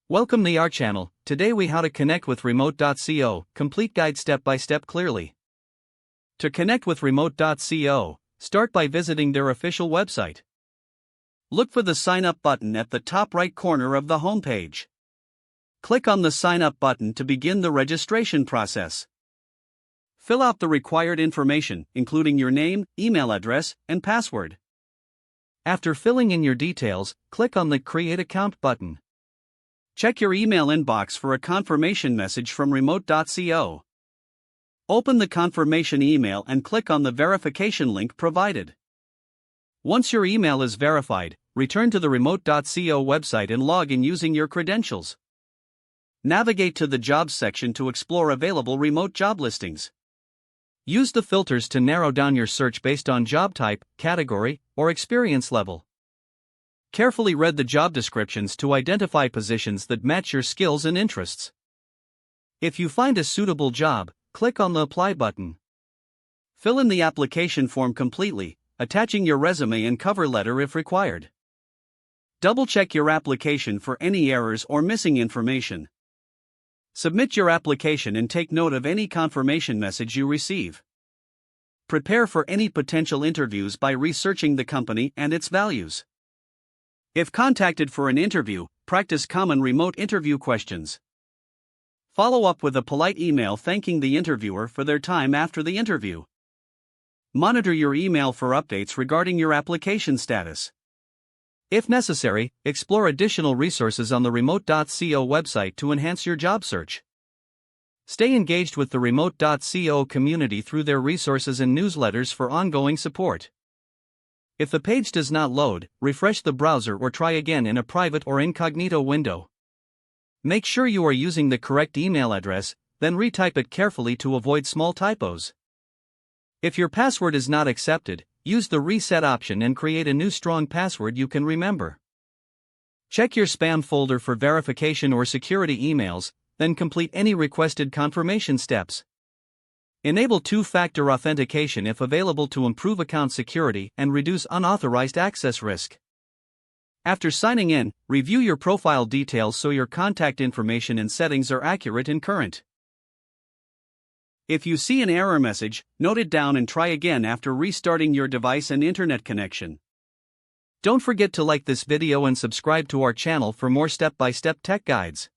Welcome to our channel. Today we how to connect with remote.co, complete guide step by step clearly. To connect with remote.co, start by visiting their official website. Look for the sign up button at the top right corner of the homepage. Click on the sign up button to begin the registration process. Fill out the required information, including your name, email address, and password. After filling in your details, click on the Create Account button. Check your email inbox for a confirmation message from remote.co. Open the confirmation email and click on the verification link provided. Once your email is verified, return to the remote.co website and log in using your credentials. Navigate to the Jobs section to explore available remote job listings. Use the filters to narrow down your search based on job type, category, or experience level. Carefully read the job descriptions to identify positions that match your skills and interests. If you find a suitable job, click on the Apply button. Fill in the application form completely, attaching your resume and cover letter if required. Double-check your application for any errors or missing information. Submit your application and take note of any confirmation message you receive. Prepare for any potential interviews by researching the company and its values. If contacted for an interview, practice common remote interview questions. Follow up with a polite email thanking the interviewer for their time after the interview. Monitor your email for updates regarding your application status. If necessary, explore additional resources on the remote.co website to enhance your job search. Stay engaged with the remote.co community through their resources and newsletters for ongoing support. If the page does not load, refresh the browser or try again in a private or incognito window. Make sure you are using the correct email address, then retype it carefully to avoid small typos. If your password is not accepted, use the reset option and create a new strong password you can remember. Check your spam folder for verification or security emails, then complete any requested confirmation steps. Enable two-factor authentication if available to improve account security and reduce unauthorized access risk. After signing in, review your profile details so your contact information and settings are accurate and current. If you see an error message, note it down and try again after restarting your device and internet connection. Don't forget to like this video and subscribe to our channel for more step-by-step tech guides.